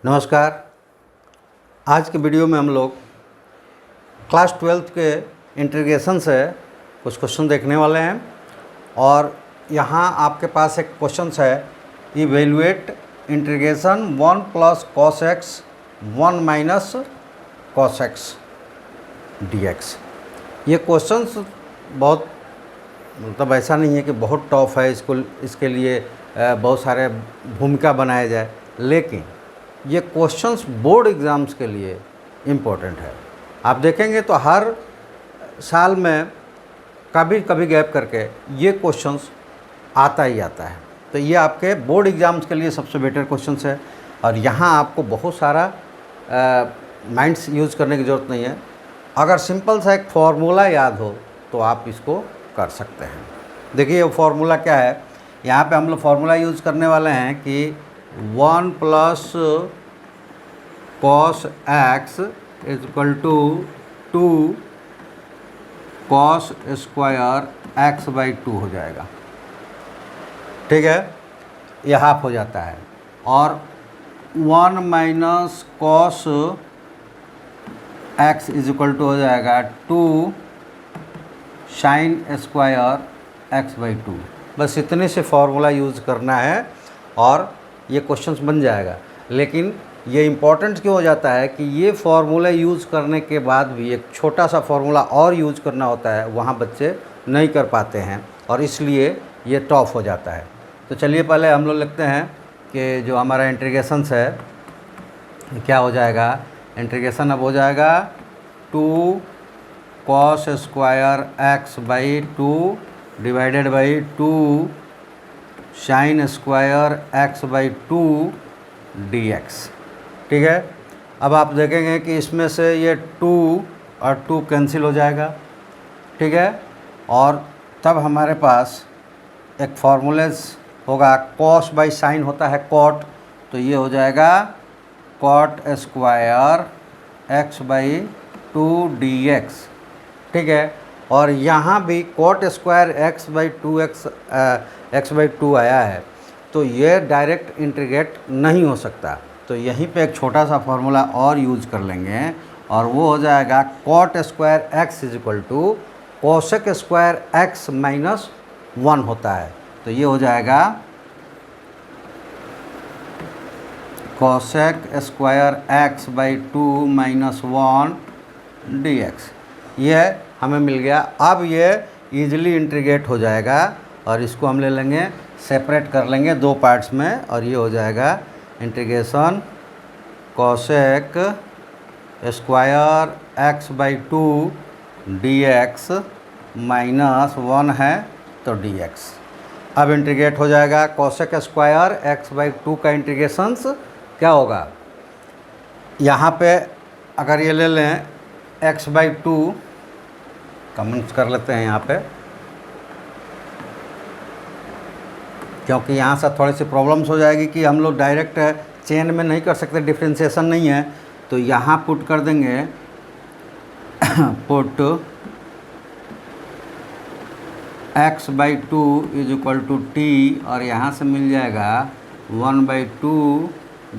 नमस्कार। आज के वीडियो में हम लोग क्लास 12th के इंटीग्रेशन से कुछ क्वेश्चन देखने वाले हैं और यहाँ आपके पास एक क्वेश्चन है, evaluate integration 1 + cos x 1 - cos x dx। ये क्वेश्चंस बहुत मतलब ऐसा नहीं है कि बहुत टफ है, इसके लिए बहुत सारे भूमिका बनाए जाए, लेकिन ये क्वेश्चंस बोर्ड एग्ज़ाम्स के लिए इम्पोर्टेंट है। आप देखेंगे तो हर साल में कभी कभी गैप करके ये क्वेश्चंस आता ही आता है। तो ये आपके बोर्ड एग्ज़ाम्स के लिए सबसे बेटर क्वेश्चंस है और यहाँ आपको बहुत सारा माइंड्स यूज़ करने की ज़रूरत नहीं है। अगर सिंपल सा एक फार्मूला याद हो तो आप इसको कर सकते हैं। देखिए वो फार्मूला क्या है, यहाँ पे हम लोग फार्मूला यूज़ करने वाले हैं कि 1 + cos x = 2 cos square x/2 हो जाएगा। ठीक है, ये हाफ हो जाता है और 1 - cos x = हो जाएगा 2 sin स्क्वायर x/2। बस इतने से फार्मूला यूज़ करना है और ये क्वेश्चंस बन जाएगा। लेकिन ये इम्पॉर्टेंट क्यों हो जाता है कि ये फार्मूला यूज़ करने के बाद भी एक छोटा सा फार्मूला और यूज़ करना होता है, वहाँ बच्चे नहीं कर पाते हैं और इसलिए ये टफ हो जाता है। तो चलिए पहले हम लोग लिखते हैं कि जो हमारा इंटीग्रेशंस है क्या हो जाएगा। इंटीग्रेशन अब हो जाएगा 2 cos square x/2 divided by 2 sin square x/2 dx। ठीक है, अब आप देखेंगे कि इसमें से ये 2 और 2 कैंसिल हो जाएगा। ठीक है, और तब हमारे पास एक फार्मूलेज होगा, cos बाई साइन होता है cot, तो ये हो जाएगा cot स्क्वायर x/2 dx। ठीक है, और यहाँ भी cot स्क्वायर x/2 आया है, तो ये डायरेक्ट इंटीग्रेट नहीं हो सकता। तो यहीं पे एक छोटा सा फार्मूला और यूज़ कर लेंगे और वो हो जाएगा cot square x = cosec square x-1 होता है। तो ये हो जाएगा cosec स्क्वायर x/2 - 1 dx। ये हमें मिल गया। अब ये ईजिली इंटीग्रेट हो जाएगा और इसको हम ले लेंगे, सेपरेट कर लेंगे दो पार्ट्स में और ये हो जाएगा integration cosec square x/2 dx -1 है तो dx। अब इंटीग्रेट हो जाएगा cosec स्क्वायर x/2 का इंटीग्रेशंस क्या होगा, यहाँ पे अगर ये ले लें x/2 कमेंट कर लेते हैं यहाँ पे, क्योंकि यहाँ से थोड़ी सी प्रॉब्लम्स हो जाएगी कि हम लोग डायरेक्ट चेन में नहीं कर सकते, डिफ्रेंशिएशन नहीं है। तो यहाँ पुट कर देंगे पुट x/2 = t और यहाँ से मिल जाएगा 1/2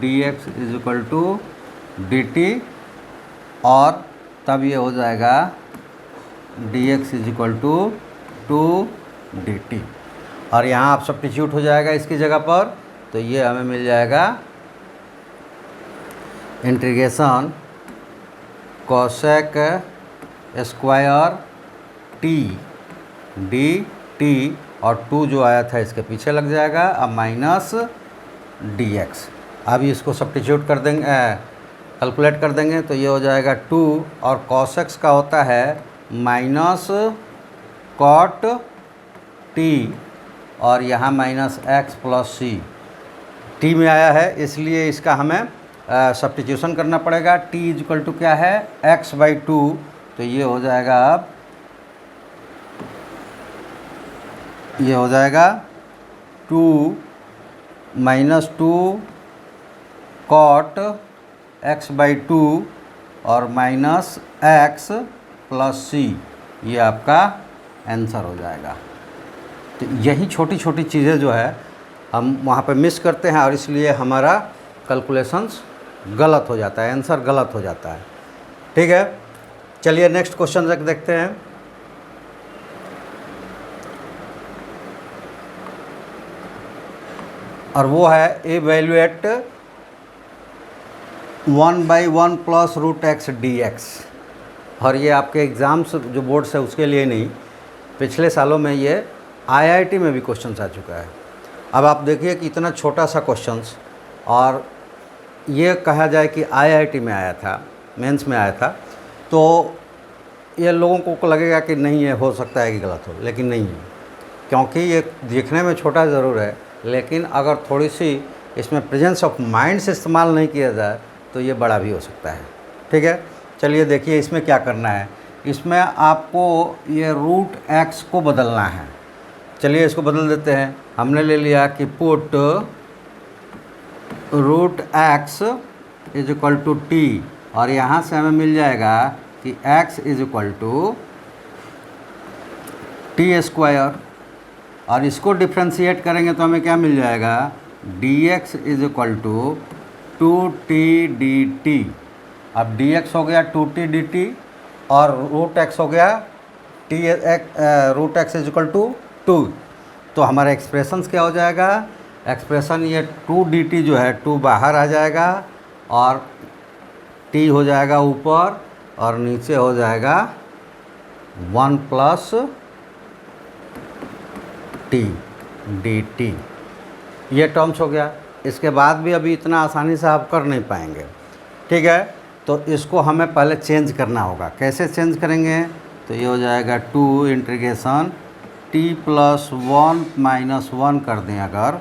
dx = dt और तब ये हो जाएगा dx = 2 dt और यहाँ आप सब्स्टिट्यूट हो जाएगा इसकी जगह पर। तो ये हमें मिल जाएगा integration cosec square t dt और 2 जो आया था इसके पीछे लग जाएगा अब माइनस dx। अब इसको सब्स्टिट्यूट कर देंगे, कैलकुलेट कर देंगे तो ये हो जाएगा 2 और cos x का होता है -cot t और यहाँ -x + c t में आया है, इसलिए इसका हमें सब्स्टिट्यूशन करना पड़ेगा। t = क्या है x/2, तो ये हो जाएगा, अब ये हो जाएगा 2 - 2 cot x/2 और -x + c, ये आपका आंसर हो जाएगा। तो यही छोटी छोटी चीज़ें जो है हम वहाँ पे मिस करते हैं और इसलिए हमारा कैलकुलेशंस गलत हो जाता है, आंसर गलत हो जाता है। ठीक है, चलिए नेक्स्ट क्वेश्चन देखते हैं। और वो है evaluate 1/1 plus root x d x. और ये आपके एग्ज़ाम्स जो बोर्ड्स है उसके लिए नहीं, पिछले सालों में ये आईआईटी में भी क्वेश्चंस आ चुका है। अब आप देखिए कि इतना छोटा सा क्वेश्चंस, और ये कहा जाए कि आईआईटी में आया था, मेंस में आया था, तो ये लोगों को लगेगा कि नहीं, ये हो सकता है कि गलत हो, लेकिन नहीं है, क्योंकि ये दिखने में छोटा ज़रूर है, लेकिन अगर थोड़ी सी इसमें प्रेजेंस ऑफ माइंड से इस्तेमाल नहीं किया जाए तो ये बड़ा भी हो सकता है। ठीक है, चलिए देखिए इसमें क्या करना है। इसमें आपको ये रूट एक्स को बदलना है। चलिए इसको बदल देते हैं। हमने ले लिया कि put root x is equal to t, और यहाँ से हमें मिल जाएगा कि x is equal to t square, और इसको डिफ्रेंशिएट करेंगे तो हमें क्या मिल जाएगा, dx is equal to 2t dt। अब dx हो गया 2t dt और रूट x हो गया root x is equal to 2। तो हमारा एक्सप्रेशंस क्या हो जाएगा, एक्सप्रेशन ये 2 dt जो है 2 बाहर आ जाएगा और t हो जाएगा ऊपर और नीचे हो जाएगा 1 प्लस टी dt। ये टर्म्स हो गया। इसके बाद भी अभी इतना आसानी से आप कर नहीं पाएंगे। ठीक है, तो इसको हमें पहले चेंज करना होगा। कैसे चेंज करेंगे, तो ये हो जाएगा 2 इंटीग्रेशन t प्लस 1 माइनस 1 कर दें अगर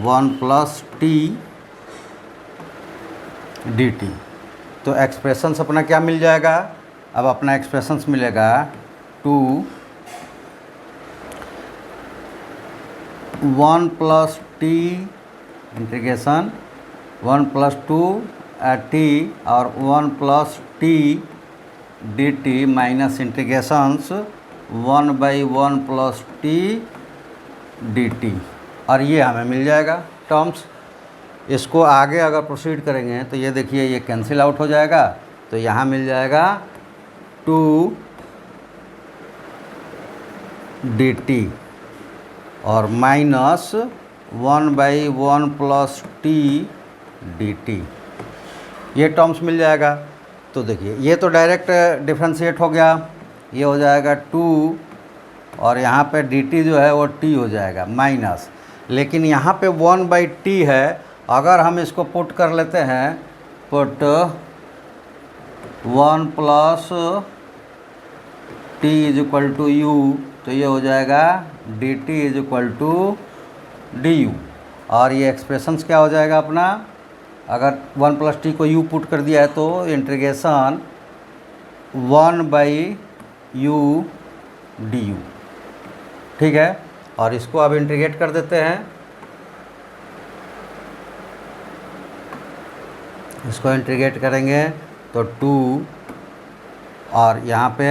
1 प्लस टी dt। तो एक्सप्रेशंस अपना क्या मिल जाएगा, अब अपना एक्सप्रेशंस मिलेगा 2 1 plus T integration 1 plus 2 T और 1 plus T D T minus integrations 1/1 plus T D T, और ये हमें मिल जाएगा टर्म्स। इसको आगे अगर प्रोसीड करेंगे तो ये देखिए ये कैंसिल आउट हो जाएगा, तो यहाँ मिल जाएगा 2 डी टी और minus 1/1 plus T D T, ये टर्म्स मिल जाएगा। तो देखिए ये तो डायरेक्ट डिफ्रेंशिएट हो गया, ये हो जाएगा 2 और यहाँ पे dt जो है वो t हो जाएगा माइनस, लेकिन यहाँ पे 1/t है। अगर हम इसको पुट कर लेते हैं, put 1 plus t is equal to u, तो ये हो जाएगा dt is equal to du। और ये एक्सप्रेशंस क्या हो जाएगा अपना, अगर 1 प्लस टी को u पुट कर दिया है तो इंटीग्रेशन 1/u du। ठीक है, और इसको अब इंटीग्रेट कर देते हैं। इसको इंटीग्रेट करेंगे तो 2 और यहाँ पे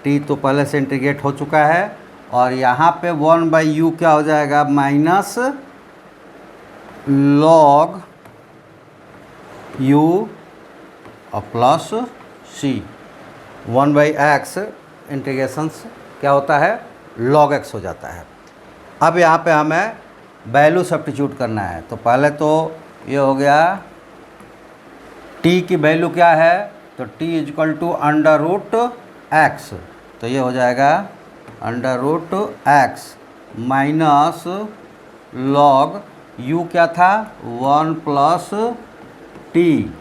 t तो पहले से इंटीग्रेट हो चुका है, और यहाँ पे 1/u क्या हो जाएगा, माइनस log u और प्लस c। 1/x इंटीग्रेशंस क्या होता है, log x हो जाता है। अब यहाँ पे हमें वैल्यू सब्स्टिट्यूट करना है। तो पहले तो ये हो गया t की वैल्यू क्या है, तो t is equal to under root x, तो ये हो जाएगा under root x minus log u क्या था 1 प्लस टी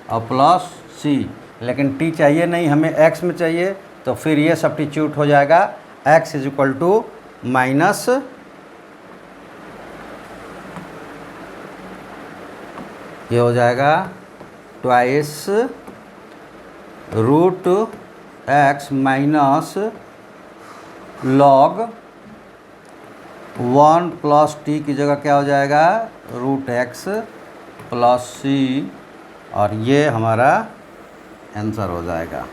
और प्लस c, लेकिन t चाहिए नहीं, हमें x में चाहिए, तो फिर ये सब्स्टिट्यूट हो जाएगा x is equal to minus ये हो जाएगा twice root x minus log 1 plus t की जगह क्या हो जाएगा रूट x प्लस c, और ये हमारा आंसर हो जाएगा।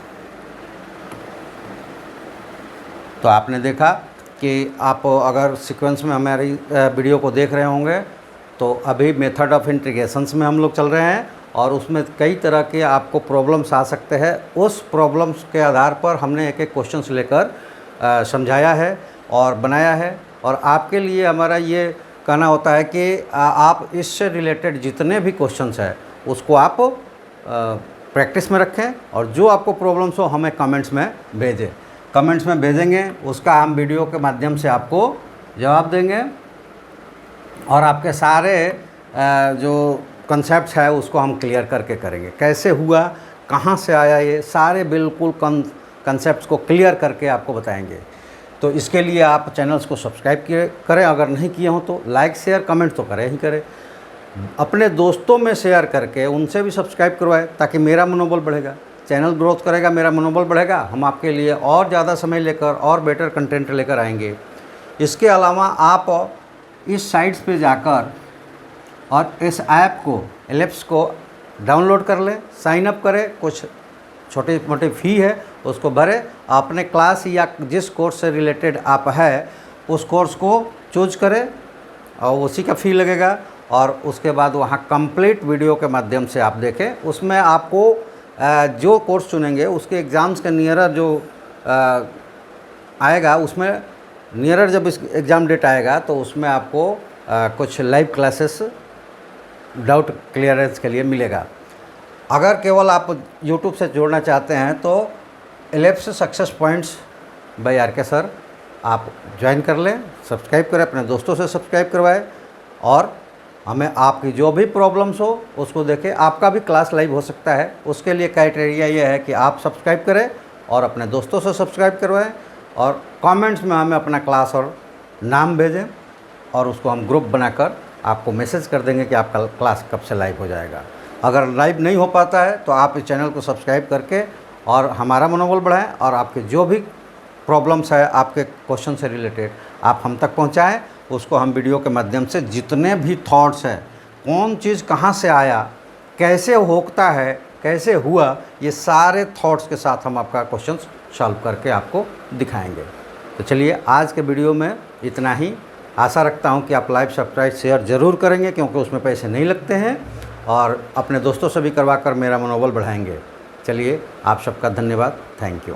तो आपने देखा कि आप अगर सीक्वेंस में हमारी वीडियो को देख रहे होंगे तो अभी मेथड ऑफ इंटीग्रेशंस में हम लोग चल रहे हैं और उसमें कई तरह के आपको प्रॉब्लम्स आ सकते हैं। उस प्रॉब्लम्स के आधार पर हमने एक एक क्वेश्चंस लेकर समझाया है और बनाया है। और आपके लिए हमारा ये कहना होता है कि आप इससे रिलेटेड जितने भी क्वेश्चंस हैं उसको आप प्रैक्टिस में रखें और जो आपको प्रॉब्लम्स हो हमें कमेंट्स में भेजें। कमेंट्स में भेजेंगे, उसका हम वीडियो के माध्यम से आपको जवाब देंगे और आपके सारे जो कंसेप्ट्स है उसको हम क्लियर करके करेंगे। कैसे हुआ, कहाँ से आया, ये सारे बिल्कुल कंसेप्ट्स को क्लियर करके आपको बताएंगे। तो इसके लिए आप चैनल्स को सब्सक्राइब करें, अगर नहीं किए हों तो लाइक शेयर कमेंट तो करें ही करें। अपने दोस्तों में शेयर करके उनसे भी सब्सक्राइब करवाएं ताकि मेरा मनोबल बढ़ेगा, चैनल ग्रोथ करेगा, मेरा मनोबल बढ़ेगा, हम आपके लिए और ज़्यादा समय लेकर और बेटर कंटेंट लेकर आएंगे। इसके अलावा आप इस साइट्स पे जाकर और इस ऐप को एलिप्स को डाउनलोड कर लें, साइन अप करें, कुछ छोटे मोटे फ़ी है उसको भरें, अपने क्लास या जिस कोर्स से रिलेटेड आप है उस कोर्स को चूज करें और उसी का फ़ी लगेगा। और उसके बाद वहाँ कंप्लीट वीडियो के माध्यम से आप देखें। उसमें आपको जो कोर्स चुनेंगे उसके एग्ज़ाम्स के नियरर जो आएगा, उसमें नियरर जब इस एग्ज़ाम डेट आएगा तो उसमें आपको कुछ लाइव क्लासेस डाउट क्लियरेंस के लिए मिलेगा। अगर केवल आप यूट्यूब से जोड़ना चाहते हैं तो ellipse success points by RK sir आप ज्वाइन कर लें, सब्सक्राइब करें, अपने दोस्तों से सब्सक्राइब करवाएं और हमें आपकी जो भी प्रॉब्लम्स हो उसको देखें। आपका भी क्लास लाइव हो सकता है, उसके लिए क्राइटेरिया ये है कि आप सब्सक्राइब करें और अपने दोस्तों से सब्सक्राइब करवाएं और कमेंट्स में हमें अपना क्लास और नाम भेजें और उसको हम ग्रुप बनाकर आपको मैसेज कर देंगे कि आपका क्लास कब से लाइव हो जाएगा। अगर लाइव नहीं हो पाता है तो आप इस चैनल को सब्सक्राइब करके और हमारा मनोबल बढ़ाएं और आपके जो भी प्रॉब्लम्स है आपके क्वेश्चन से रिलेटेड आप हम तक पहुंचाएं। उसको हम वीडियो के माध्यम से जितने भी थॉट्स हैं, कौन चीज़ कहाँ से आया, कैसे होता है, कैसे हुआ, ये सारे थॉट्स के साथ हम आपका क्वेश्चन सॉल्व करके आपको दिखाएंगे। तो चलिए आज के वीडियो में इतना ही। आशा रखता हूँ कि आप लाइक सब्सक्राइब शेयर ज़रूर करेंगे क्योंकि उसमें पैसे नहीं लगते हैं और अपने दोस्तों से भी करवा कर मेरा मनोबल बढ़ाएंगे। चलिए आप सबका धन्यवाद, थैंक यू।